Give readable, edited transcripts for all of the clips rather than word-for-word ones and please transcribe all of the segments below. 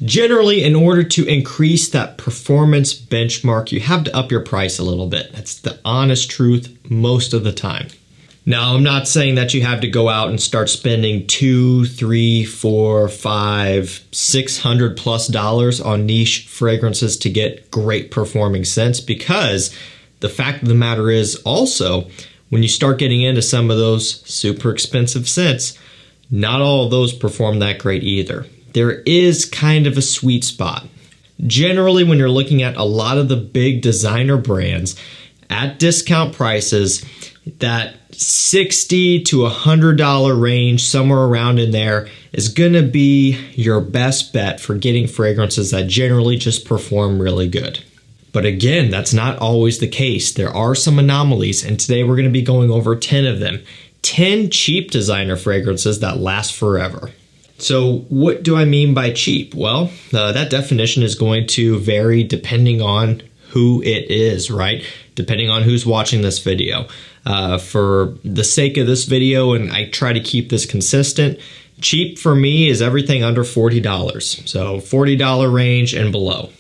Generally, in order to increase that performance benchmark, you have to up your price a little bit. That's the honest truth most of the time. Now, I'm not saying that you have to go out and start spending $200, $300, $400, $500, $600+ on niche fragrances to get great performing scents, because the fact of the matter is also, when you start getting into some of those super expensive scents, not all of those perform that great either. There is kind of a sweet spot. Generally, when you're looking at a lot of the big designer brands at discount prices, that $60 to $100 range, somewhere around in there, is going to be your best bet for getting fragrances that generally just perform really good. But again, that's not always the case. There are some anomalies, and today we're going to be going over 10 of them. 10 cheap designer fragrances that last forever. So what do I mean by cheap? Well, that definition is going to vary depending on who it is, right? Depending on who's watching this video. For the sake of this video, and I try to keep this consistent, cheap for me is everything under $40. So $40 range and below.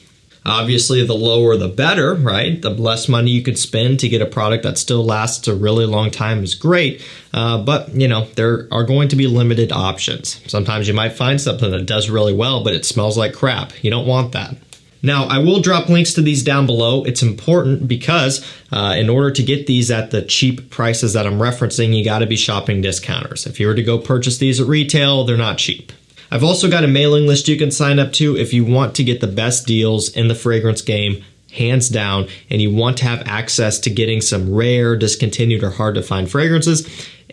Obviously, the lower the better, right? The less money you could spend to get a product that still lasts a really long time is great. But, you know, there are going to be limited options. Sometimes you might find something that does really well, but it smells like crap. You don't want that. Now, I will drop links to these down below. It's important because in order to get these at the cheap prices that I'm referencing, you got to be shopping discounters. If you were to go purchase these at retail, they're not cheap. I've also got a mailing list you can sign up to if you want to get the best deals in the fragrance game, hands down, and you want to have access to getting some rare, discontinued, or hard to find fragrances.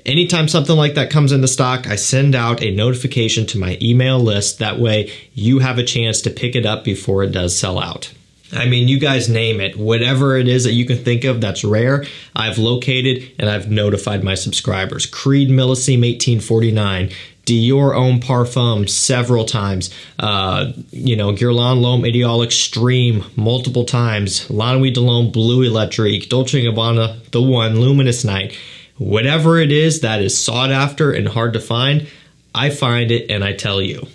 Anytime something like that comes into stock, I send out a notification to my email list. That way you have a chance to pick it up before it does sell out. I mean, you guys name it. Whatever it is that you can think of that's rare, I've located and I've notified my subscribers. Creed Millesime 1849, Dior Homme Parfum several times, Guerlain L'Homme Ideal Extreme multiple times, Lanui de L'Homme Blue Electrique, Dolce & Gabbana The One, Luminous Night. Whatever it is that is sought after and hard to find, I find it and I tell you.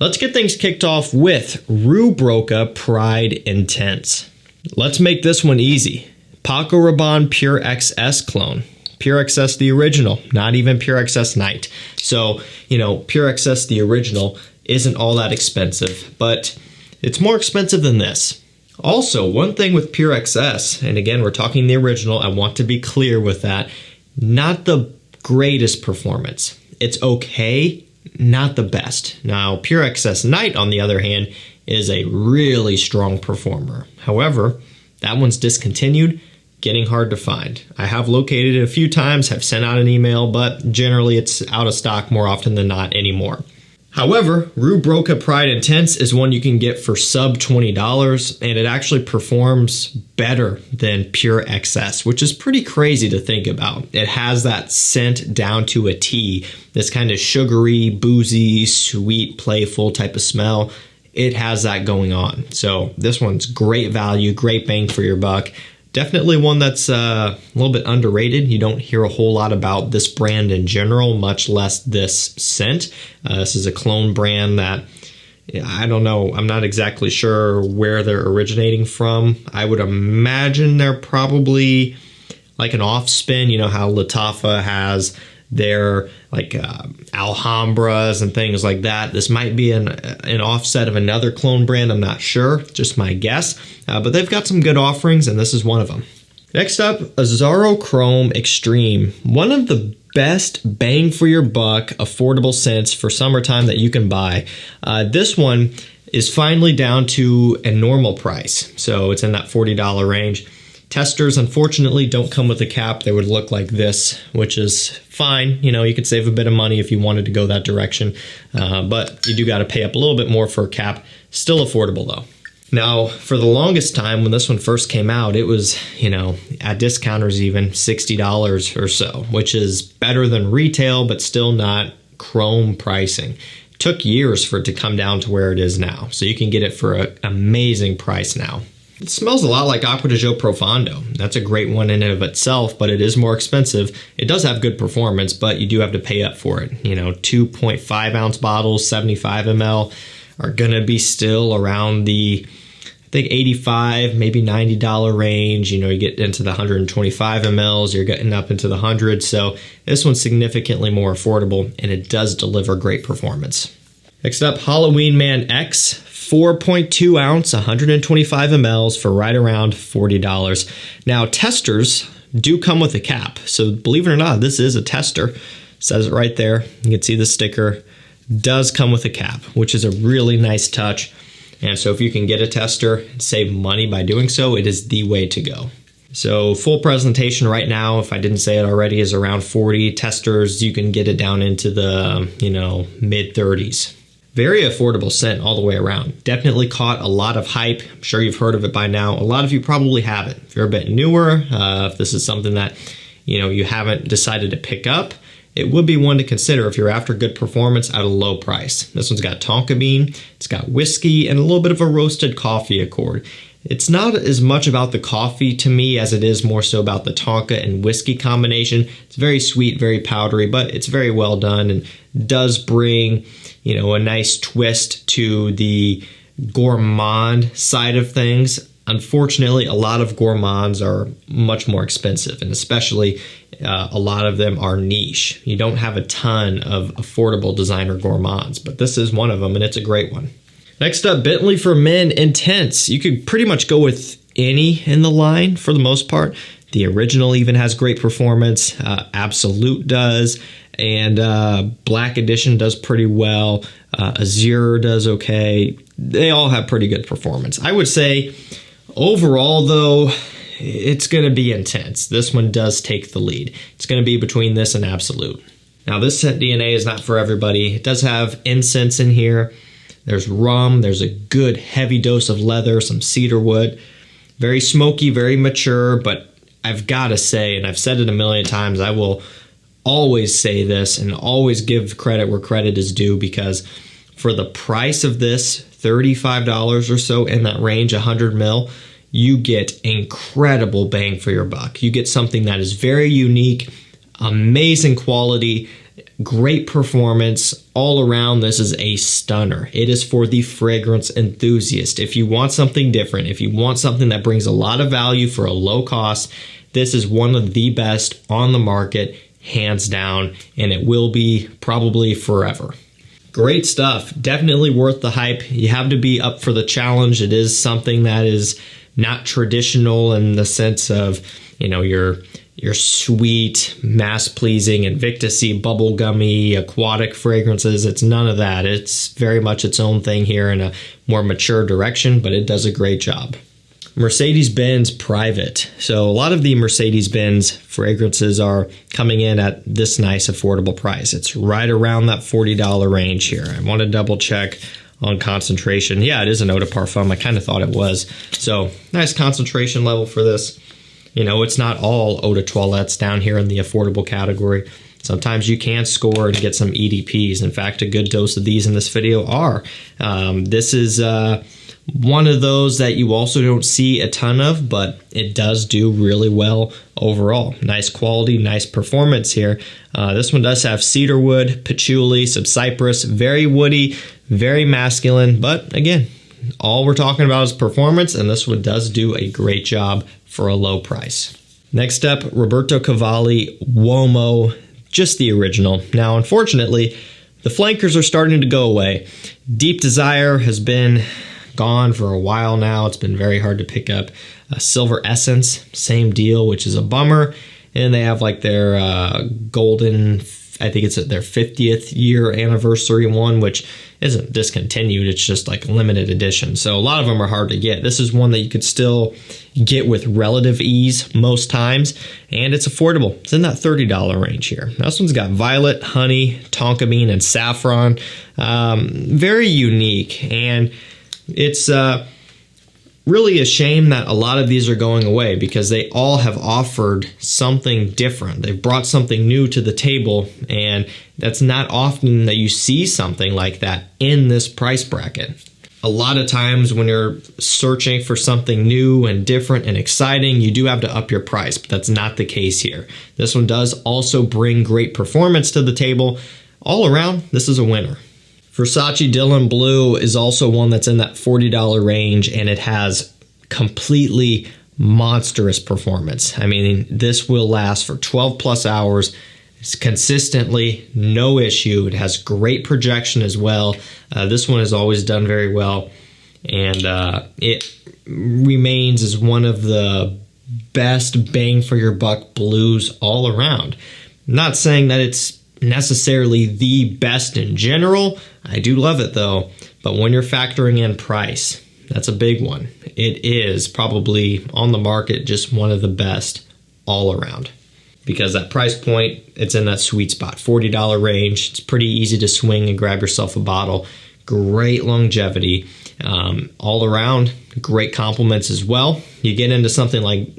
Let's get things kicked off with Roberto Pride Intense. Let's make this one easy. Paco Rabanne Pure XS clone. Pure XS the original, not even Pure XS Night. So, Pure XS the original isn't all that expensive, but it's more expensive than this. Also, one thing with Pure XS, and again, we're talking the original, I want to be clear with that, not the greatest performance. It's okay, not the best. Now, Pure XS Night, on the other hand, is a really strong performer. However, that one's discontinued, getting hard to find. I have located it a few times, have sent out an email, but generally it's out of stock more often than not anymore. However, Roberto Pride Intense is one you can get for sub $20, and it actually performs better than Pure XS, which is pretty crazy to think about. It has that scent down to a T, this kind of sugary, boozy, sweet, playful type of smell. It has that going on. So this one's great value, great bang for your buck. Definitely one that's a little bit underrated. You don't hear a whole lot about this brand in general, much less this scent. This is a clone brand that, I don't know, I'm not exactly sure where they're originating from. I would imagine they're probably like an off spin. You know how Lattafa has their like Alhambras and things like that. This might be an offset of another clone brand. I'm not sure, just my guess. But they've got some good offerings, and this is one of them. Next up, Azzaro Chrome Extreme. One of the best bang for your buck affordable scents for summertime that you can buy. This one is finally down to a normal price, so it's in that $40 range. Testers, unfortunately, don't come with a cap. They would look like this, which is fine. You could save a bit of money if you wanted to go that direction, but you do got to pay up a little bit more for a cap. Still affordable, though. Now, for the longest time, when this one first came out, it was, at discounters even, $60 or so, which is better than retail, but still not chrome pricing. It took years for it to come down to where it is now, so you can get it for an amazing price now. It smells a lot like Acqua di Gio Profondo. That's a great one in and of itself, but it is more expensive. It does have good performance, but you do have to pay up for it. 2.5 ounce bottles, 75 ml. are going to be still around the, I think, $85, maybe $90 range. You know, you get into the 125 mLs, you're getting up into the 100. So this one's significantly more affordable, and it does deliver great performance. Next up, Halloween Man X, 4.2 ounce, 125 mLs for right around $40. Now, testers do come with a cap. So believe it or not, this is a tester. It says it right there. You can see the sticker. Does come with a cap, which is a really nice touch. And so if you can get a tester and save money by doing so, it is the way to go. So full presentation right now, if I didn't say it already, is around 40. Testers, you can get it down into the, mid 30s. Very affordable scent all the way around. Definitely caught a lot of hype. I'm sure you've heard of it by now. A lot of you probably haven't. If you're a bit newer, if this is something that you haven't decided to pick up, it would be one to consider if you're after good performance at a low price. This one's got tonka bean, it's got whiskey, and a little bit of a roasted coffee accord. It's not as much about the coffee to me as it is more so about the tonka and whiskey combination. It's very sweet, very powdery, but it's very well done and does bring, a nice twist to the gourmand side of things. Unfortunately, a lot of gourmands are much more expensive, and especially a lot of them are niche. You don't have a ton of affordable designer gourmands, but this is one of them, and it's a great one. Next up, Bentley for Men Intense. You could pretty much go with any in the line for the most part. The original even has great performance. Absolute does. And Black Edition does pretty well. Azzaro does okay. They all have pretty good performance. I would say overall, though, it's going to be Intense. This one does take the lead. It's going to be between this and Absolute. Now, this scent DNA is not for everybody. It does have incense in here. There's rum. There's a good heavy dose of leather, some cedar wood. Very smoky, very mature, but I've got to say, and I've said it a million times, I will always say this and always give credit where credit is due, because for the price of this, $35 or so, in that range, 100 mil, you get incredible bang for your buck. You get something that is very unique, amazing quality, great performance all around. This is a stunner. It is for the fragrance enthusiast. If you want something different, if you want something that brings a lot of value for a low cost, this is one of the best on the market, hands down, and it will be probably forever. Great stuff. Definitely worth the hype. You have to be up for the challenge. It is something that is not traditional in the sense of, your sweet, mass-pleasing, Invictus-y, bubblegummy, aquatic fragrances. It's none of that. It's very much its own thing here in a more mature direction, but it does a great job. Mercedes-Benz Private. So a lot of the Mercedes-Benz fragrances are coming in at this nice affordable price. It's right around that $40 range here. I want to double check on concentration. Yeah, it is an eau de parfum. I kind of thought it was. So nice concentration level for this. It's not all eau de toilettes down here in the affordable category. Sometimes you can score and get some EDPs. In fact, a good dose of these in this video are. This is one of those that you also don't see a ton of, but it does do really well overall. Nice quality, nice performance here. This one does have cedarwood, patchouli, some cypress, very woody, very masculine, but again, all we're talking about is performance, and this one does do a great job for a low price. Next up, Roberto Cavalli Uomo, just the original. Now, unfortunately, the flankers are starting to go away. Deep Desire has been gone for a while now. It's been very hard to pick up. Silver Essence, same deal, which is a bummer. And they have like their golden, I think it's their 50th year anniversary one, which isn't discontinued. It's just like a limited edition. So a lot of them are hard to get. This is one that you could still get with relative ease most times, and it's affordable. It's in that $30 range here. This one's got violet, honey, tonka bean, and saffron. Very unique, and it's really a shame that a lot of these are going away, because they all have offered something different. They've brought something new to the table, and that's not often that you see something like that in this price bracket. A lot of times when you're searching for something new and different and exciting, you do have to up your price, but that's not the case here. This one does also bring great performance to the table. All around, this is a winner. Versace Dylan Blue is also one that's in that $40 range, and it has completely monstrous performance. I mean, this will last for 12 plus hours. It's consistently, no issue. It has great projection as well. This one has always done very well, and it remains as one of the best bang for your buck blues all around. I'm not saying that it's necessarily the best in general. I do love it though, but when you're factoring in price, that's a big one. It is probably on the market just one of the best all around, because that price point, it's in that sweet spot, $40 range. It's pretty easy to swing and grab yourself a bottle. Great longevity. All around, great compliments as well. You get into something like,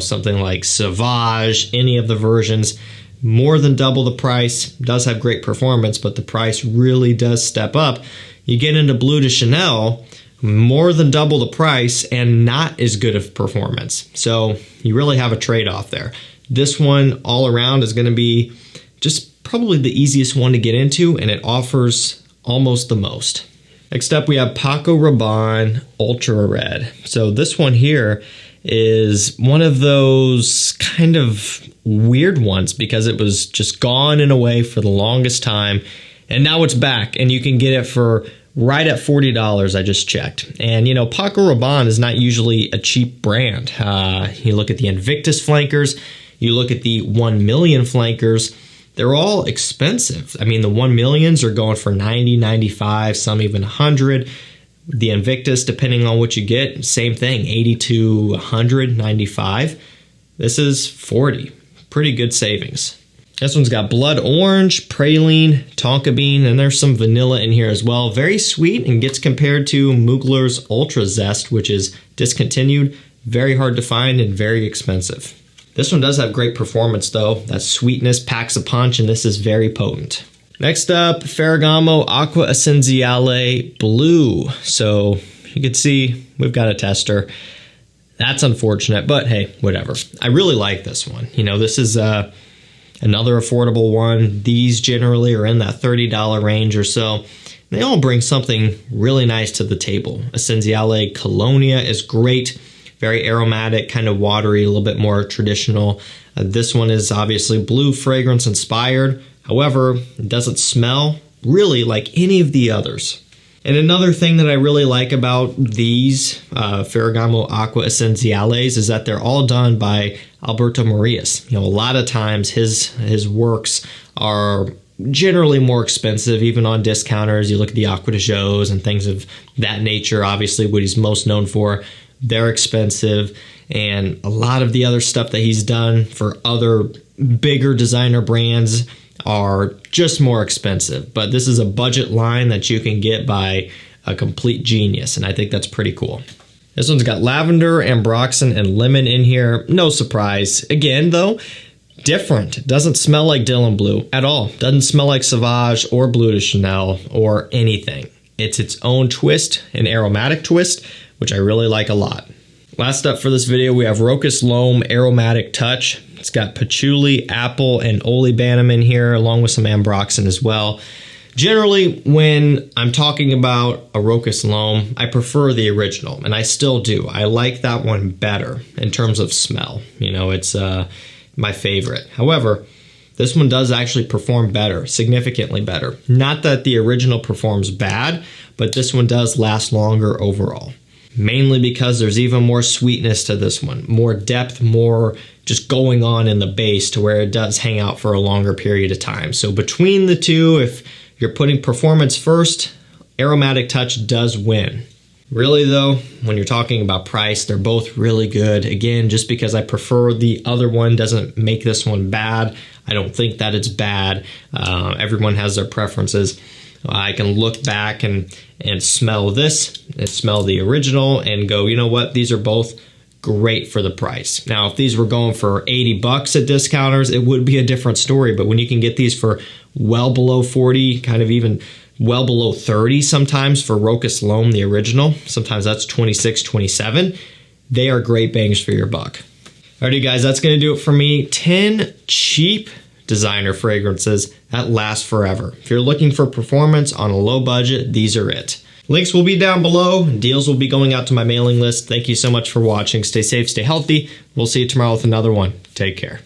something like Sauvage, any of the versions, more than double the price, does have great performance, but the price really does step up. You get into Bleu de Chanel, more than double the price and not as good of performance. So you really have a trade-off there. This one all around is going to be just probably the easiest one to get into, and it offers almost the most. Next up, we have Paco Rabanne Ultra Red. So this one here is one of those kind of weird ones because it was just gone and away for the longest time, and now it's back, and you can get it for right at $40. I just checked. And you know, Paco Rabanne is not usually a cheap brand. You look at the Invictus flankers, you look at the 1 million flankers, they're all expensive. I mean, the 1 millions are going for 90, 95, some even 100. The Invictus, depending on what you get, same thing, 80 to 100, 95. This is 40. Pretty good savings. This one's got blood orange, praline, tonka bean, and there's some vanilla in here as well. Very sweet and gets compared to Mugler's Ultra Zest, which is discontinued, very hard to find and very expensive. This one does have great performance though. That sweetness packs a punch, and this is very potent. Next up, Ferragamo Acqua Essenziale Blue. So you can see we've got a tester. That's unfortunate, but hey, whatever. I really like this one. You know, this is another affordable one. These generally are in that $30 range or so. They all bring something really nice to the table. Essenziale Colonia is great. Very aromatic, kind of watery, a little bit more traditional. This one is obviously blue fragrance inspired. However, it doesn't smell really like any of the others. And another thing that I really like about these Ferragamo Acqua Essenziales is that they're all done by Alberto Marias. You know, a lot of times his works are generally more expensive, even on discounters. You look at the Acqua di Gios and things of that nature, obviously what he's most known for. They're expensive, and a lot of the other stuff that he's done for other bigger designer brands are just more expensive. But this is a budget line that you can get by a complete genius, and I think that's pretty cool. This one's got lavender, ambroxan, and lemon in here. No surprise. Again, though, different. It doesn't smell like Dylan Blue at all. Doesn't smell like Sauvage or Bleu de Chanel or anything. It's its own twist, an aromatic twist, which I really like a lot. Last up for this video, we have Rochas Loam Aromatic Touch. It's got patchouli, apple, and olibanum in here, along with some ambroxan as well. Generally, when I'm talking about a Rochas Loam, I prefer the original, and I still do. I like that one better in terms of smell. You know, it's my favorite. However, this one does actually perform better, significantly better. Not that the original performs bad, but this one does last longer overall. Mainly because there's even more sweetness to this one, more depth, more just going on in the base to where it does hang out for a longer period of time. So between the two, if you're putting performance first, Aromatic Touch does win. Really though, when you're talking about price, they're both really good. Again, just because I prefer the other one doesn't make this one bad. I don't think that it's bad. Everyone has their preferences. I can look back and smell this and smell the original and go, you know what, these are both great for the price. Now, if these were going for 80 bucks at discounters, it would be a different story. But when you can get these for well below 40, kind of even well below 30 sometimes for Rochas Loam, the original, sometimes that's 26, 27, they are great bangs for your buck. Alrighty guys, that's going to do it for me. 10 cheap designer fragrances that last forever. If you're looking for performance on a low budget, these are it. Links will be down below. Deals will be going out to my mailing list. Thank you so much for watching. Stay safe, stay healthy. We'll see you tomorrow with another one. Take care.